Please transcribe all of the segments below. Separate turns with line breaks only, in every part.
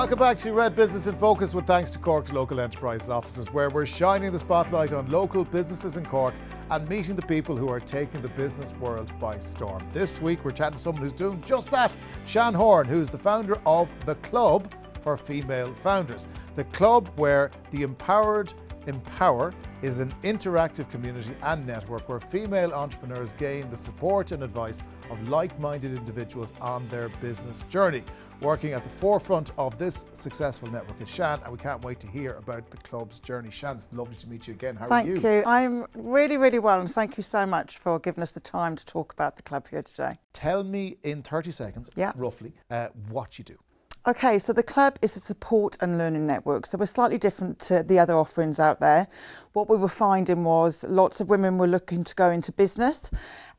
Welcome back to Red Business in Focus with thanks to Cork's local enterprise offices, where we're shining the spotlight on local businesses in Cork and meeting the people who are taking the business world by storm. This week we're chatting to someone who's doing just that, Sian Horn, who's the founder of the Club for Female Founders. The club where the empowered empower is an interactive community and network where female entrepreneurs gain the support and advice of like-minded individuals on their business journey. Working at the forefront of this successful network is Sian, and we can't wait to hear about the club's journey. Sian, it's lovely to meet you again. How are you?
Thank you. I'm really, really well, and thank you so much for giving us the time to talk about the club here today.
Tell me in 30 seconds, roughly, what you do.
Okay, so the club is a support and learning network. So we're slightly different to the other offerings out there. What we were finding was lots of women were looking to go into business,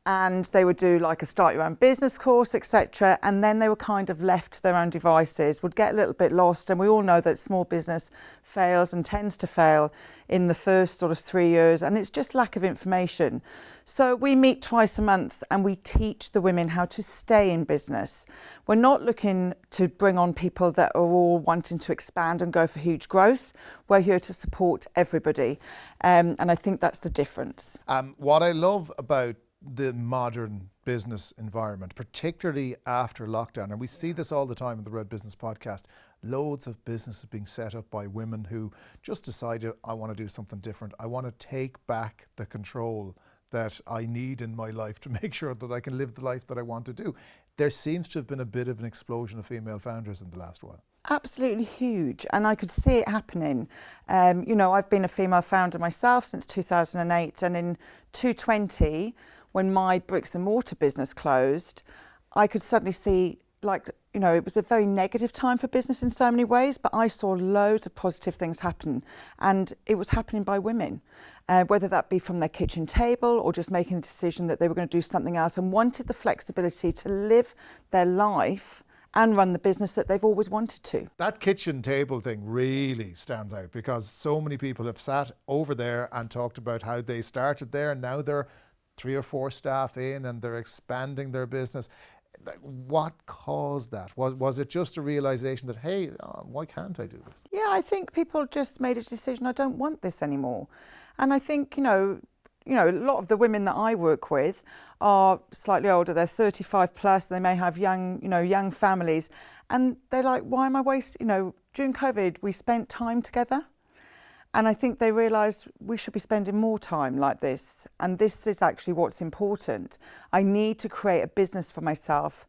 and they would do like a start your own business course, etc. And then they were kind of left to their own devices, would get a little bit lost. And we all know that small business fails and tends to fail in the first sort of 3 years. And it's just lack of information. So we meet twice a month and we teach the women how to stay in business. We're not looking to bring on people that are all wanting to expand and go for huge growth. We're here to support everybody. And I think that's the difference.
What I love about the modern business environment, particularly after lockdown, and we see this all the time in the Red Business podcast, loads of businesses being set up by women who just decided, I want to do something different. I want to take back the control that I need in my life to make sure that I can live the life that I want to do. There seems to have been a bit of an explosion of female founders in the last while.
Absolutely huge, and I could see it happening. I've been a female founder myself since 2008, and in 2020, when my bricks and mortar business closed, I could suddenly see, it was a very negative time for business in so many ways, but I saw loads of positive things happen, and it was happening by women, whether that be from their kitchen table or just making the decision that they were going to do something else and wanted the flexibility to live their life and run the business that they've always wanted to.
That kitchen table thing really stands out because so many people have sat over there and talked about how they started there and now they're 3 or 4 staff in and they're expanding their business. What caused that? Was it just a realization that, hey, why can't I do this?
Yeah, I think people just made a decision, I don't want this anymore. And I think, a lot of the women that I work with are slightly older, they're 35 plus, they may have young families, and they're like, why am I wasting, during COVID, we spent time together. And I think they realised we should be spending more time like this. And this is actually what's important. I need to create a business for myself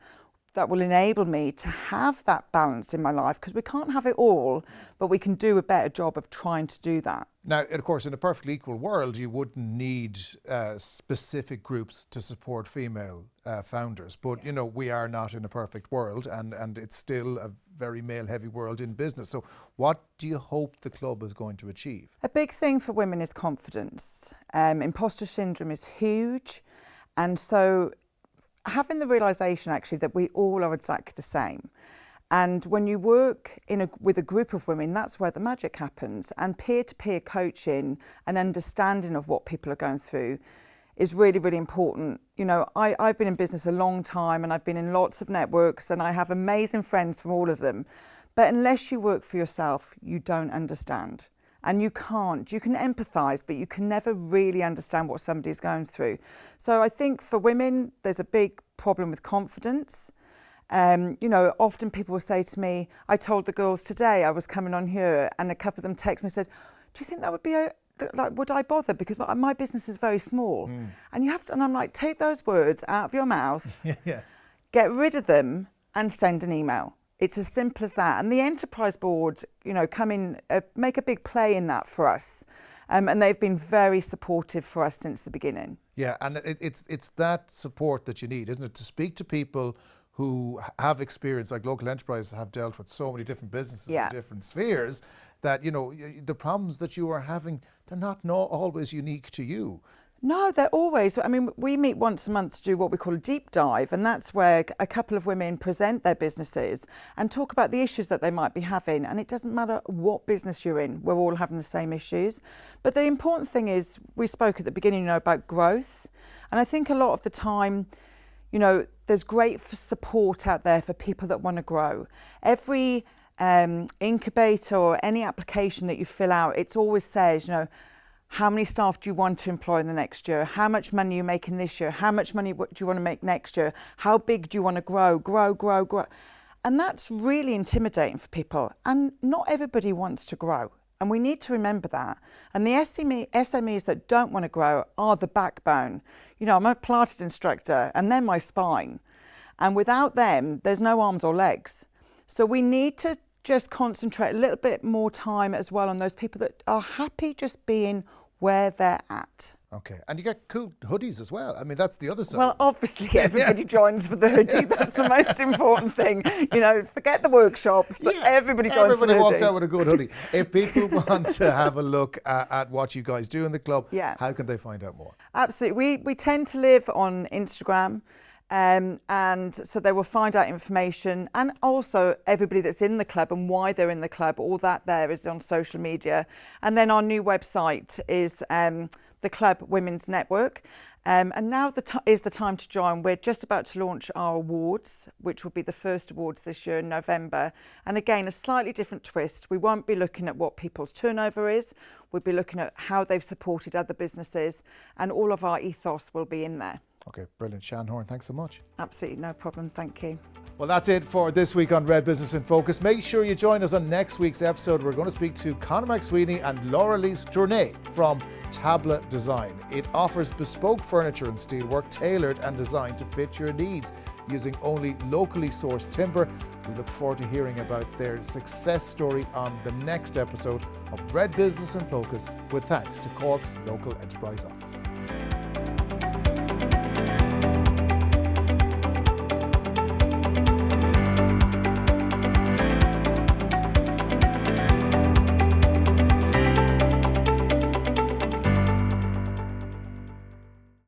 that will enable me to have that balance in my life, because we can't have it all, but we can do a better job of trying to do that.
Now, of course, in a perfectly equal world, you wouldn't need specific groups to support female founders. But, we are not in a perfect world, and it's still a very male-heavy world in business. So what do you hope the club is going to achieve?
A big thing for women is confidence. Imposter syndrome is huge. And so having the realisation, actually, that we all are exactly the same. And when you work with a group of women, that's where the magic happens. And peer-to-peer coaching and understanding of what people are going through is really, really important. I've been in business a long time and I've been in lots of networks and I have amazing friends from all of them. But unless you work for yourself, you don't understand. And you can't. You can empathise, but you can never really understand what somebody's going through. So I think for women, there's a big problem with confidence. Often people will say to me, I told the girls today I was coming on here, and a couple of them text me and said, do you think that would be would I bother? Because my business is very small. And you have to, and I'm like, take those words out of your mouth, get rid of them and send an email. It's as simple as that. And the enterprise board, come in, make a big play in that for us. And they've been very supportive for us since the beginning.
Yeah, and it's that support that you need, isn't it? To speak to people who have experience, like local enterprises have dealt with so many different businesses in different spheres, that, the problems that you are having, they're not always unique to you.
No, they're always, we meet once a month to do what we call a deep dive, and that's where a couple of women present their businesses and talk about the issues that they might be having. And it doesn't matter what business you're in, we're all having the same issues. But the important thing is, we spoke at the beginning, about growth. And I think a lot of the time, there's great support out there for people that want to grow. Every incubator or any application that you fill out, it always says, how many staff do you want to employ in the next year? How much money are you making this year? How much money do you want to make next year? How big do you want to grow? And that's really intimidating for people. And not everybody wants to grow. And we need to remember that. And the SMEs that don't want to grow are the backbone. I'm a Pilates instructor and they're my spine. And without them, there's no arms or legs. So we need to just concentrate a little bit more time as well on those people that are happy just being where they're at.
Okay, and you get cool hoodies as well. I mean, that's the other side.
Well, obviously everybody joins for the hoodie. That's the most important thing. Forget the workshops. Yeah, everybody joins for the hoodie.
Everybody walks out with a good hoodie. If people want to have a look at what you guys do in the club, how can they find out more?
Absolutely. We tend to live on Instagram. And so they will find out information, and also everybody that's in the club and why they're in the club. All that there is on social media. And then our new website is the Club Women's Network. And now is the time to join. We're just about to launch our awards, which will be the first awards this year in November. And again, a slightly different twist. We won't be looking at what people's turnover is. We'll be looking at how they've supported other businesses, and all of our ethos will be in there.
Okay, brilliant. Sian Horn, thanks so much.
Absolutely, no problem. Thank you.
Well, that's it for this week on Red Business in Focus. Make sure you join us on next week's episode. We're going to speak to Conor McSweeney and Laura-Lise Tournay from Tabla Design. It offers bespoke furniture and steelwork tailored and designed to fit your needs using only locally sourced timber. We look forward to hearing about their success story on the next episode of Red Business in Focus, with thanks to Cork's local enterprise office.